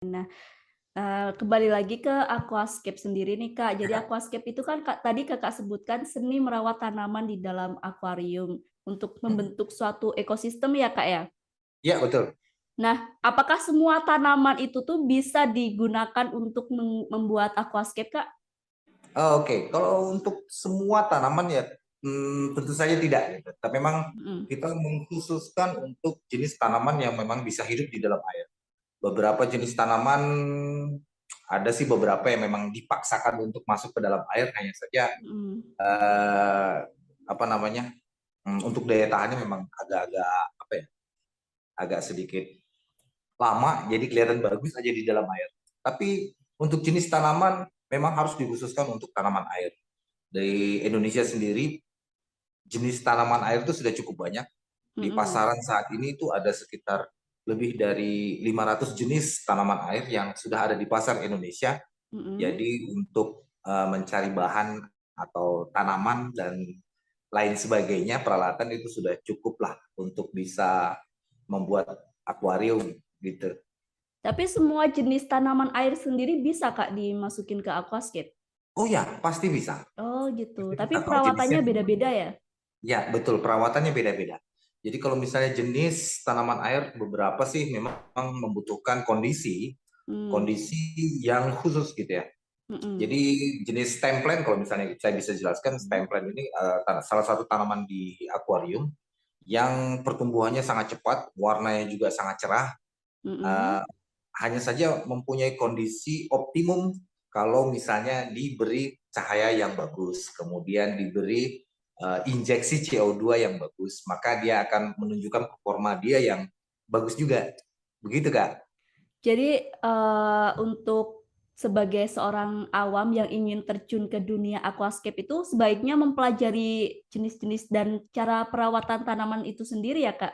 Nah, kembali lagi ke aquascape sendiri nih, Kak. Jadi aquascape itu kan tadi Kakak sebutkan seni merawat tanaman di dalam akuarium untuk membentuk suatu ekosistem ya, Kak, ya? Iya, betul. Nah, apakah semua tanaman itu tuh bisa digunakan untuk membuat aquascape, Kak? Oke. Kalau untuk semua tanaman ya, tentu saja tidak gitu. Tapi memang Mhm, kita mengkhususkan untuk jenis tanaman yang memang bisa hidup di dalam air. Beberapa jenis tanaman ada sih beberapa yang memang dipaksakan untuk masuk ke dalam air, hanya saja mhm, eh, apa namanya, untuk daya tahannya memang agak-agak apa ya, agak sedikit lama, jadi kelihatan bagus aja di dalam air. Tapi untuk jenis tanaman memang harus dikhususkan untuk tanaman air. Dari Indonesia sendiri, jenis tanaman air itu sudah cukup banyak. Di mhm, pasaran saat ini itu ada sekitar lebih dari 500 jenis tanaman air yang sudah ada di pasar Indonesia. mhm. Jadi untuk mencari bahan atau tanaman dan lain sebagainya, peralatan itu sudah cukup lah untuk bisa membuat akuarium gitu. Tapi semua jenis tanaman air sendiri bisa, Kak, dimasukin ke aquascape? Oh ya, pasti bisa. Oh, gitu. Pasti Tapi bisa kalau jenisnya perawatannya memang. beda-beda ya? Ya, betul. Perawatannya beda-beda. Jadi kalau misalnya jenis tanaman air, beberapa sih memang membutuhkan kondisi Hmm, kondisi yang khusus gitu ya. mhm. Jadi jenis stem plant, kalau misalnya saya bisa jelaskan, stem plant ini salah satu tanaman di akuarium yang pertumbuhannya sangat cepat, warnanya juga sangat cerah, Mhm. eh, hanya saja mempunyai kondisi optimum kalau misalnya diberi cahaya yang bagus, kemudian diberi injeksi CO2 yang bagus, maka dia akan menunjukkan performa dia yang bagus juga. Begitu, Kak? Jadi, untuk sebagai seorang awam yang ingin terjun ke dunia aquascape itu sebaiknya mempelajari jenis-jenis dan cara perawatan tanaman itu sendiri ya, Kak?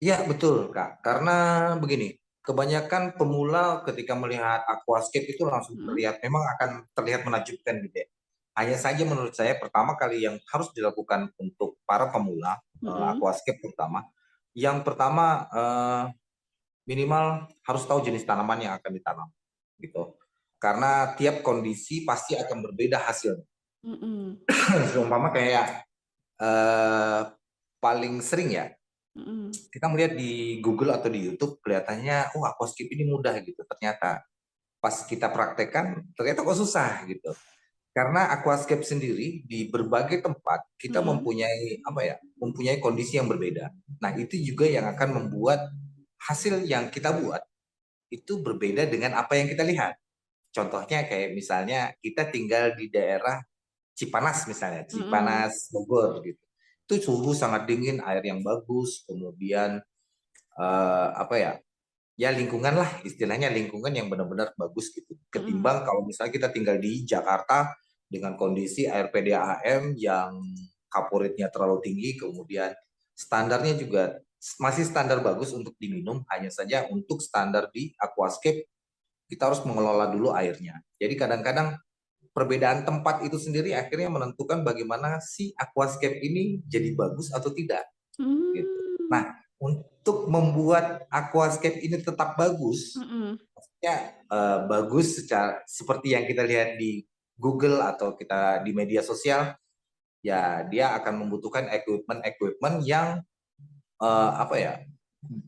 Iya, betul, Kak. Karena begini, kebanyakan pemula ketika melihat aquascape itu langsung Mhm, terlihat, memang akan terlihat menakjubkan gitu ya. Hanya saja menurut saya pertama kali yang harus dilakukan untuk para pemula, mhm, aquascape terutama, yang pertama minimal harus tahu jenis tanaman yang akan ditanam gitu. Karena tiap kondisi pasti akan berbeda hasilnya. mhm, Seumpama kayak eh, paling sering ya, mhm. kita melihat di Google atau di YouTube kelihatannya, oh aquascape ini mudah gitu. Ternyata pas kita praktekkan, ternyata kok susah gitu. Karena aquascape sendiri di berbagai tempat kita Mhm. mempunyai apa ya, mempunyai kondisi yang berbeda. Nah itu juga yang akan membuat hasil yang kita buat itu berbeda dengan apa yang kita lihat. Contohnya kayak misalnya kita tinggal di daerah Cipanas misalnya, Mhm. Cipanas Bogor gitu. Itu suhu sangat dingin, air yang bagus, kemudian apa ya, ya lingkungan lah, istilahnya lingkungan yang benar-benar bagus gitu. Mhm. Ketimbang kalau misalnya kita tinggal di Jakarta dengan kondisi air PDAM yang kaporitnya terlalu tinggi, kemudian standarnya juga masih standar bagus untuk diminum, hanya saja untuk standar di aquascape kita harus mengelola dulu airnya. Jadi kadang-kadang perbedaan tempat itu sendiri akhirnya menentukan bagaimana si aquascape ini jadi bagus atau tidak gitu. Mmm, Nah, untuk membuat aquascape ini tetap bagus, mhm. ya bagus secara seperti yang kita lihat di Google atau kita di media sosial, ya dia akan membutuhkan equipment-equipment yang apa ya,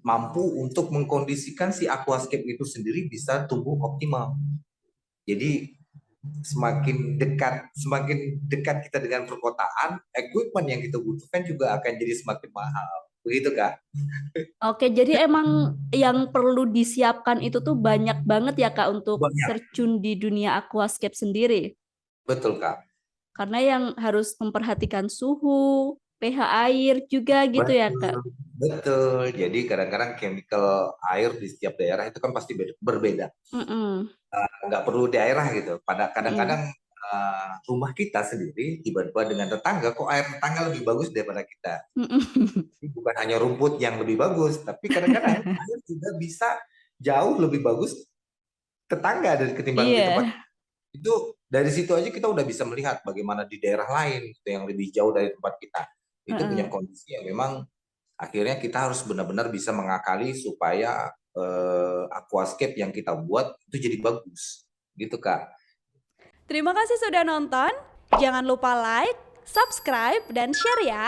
mampu untuk mengkondisikan si aquascape itu sendiri bisa tumbuh optimal. Jadi semakin dekat kita dengan perkotaan, equipment yang kita butuhkan juga akan jadi semakin mahal. Begitu, Kak? Oke, jadi emang yang perlu disiapkan itu tuh banyak banget ya, Kak, untuk Banyak. terjun di dunia aquascape sendiri? Betul, Kak. Karena yang harus memperhatikan suhu, pH air juga gitu ya, Kak? Betul, betul. Jadi kadang-kadang chemical air di setiap daerah itu kan pasti berbeda. Mhm, Nggak perlu daerah gitu. Pada mhm, kadang-kadang rumah kita sendiri tiba-tiba dengan tetangga, kok air tetangga lebih bagus daripada kita. mhm. Jadi bukan hanya rumput yang lebih bagus, tapi kadang-kadang air juga bisa jauh lebih bagus tetangga dari ketimbang di tempat Iya, itu. Dari situ aja kita udah bisa melihat bagaimana di daerah lain gitu, yang lebih jauh dari tempat kita. Itu punya heeh, kondisi yang memang akhirnya kita harus benar-benar bisa mengakali supaya aquascape yang kita buat itu jadi bagus, gitu Kak. Terima kasih sudah nonton. Jangan lupa like, subscribe, dan share ya.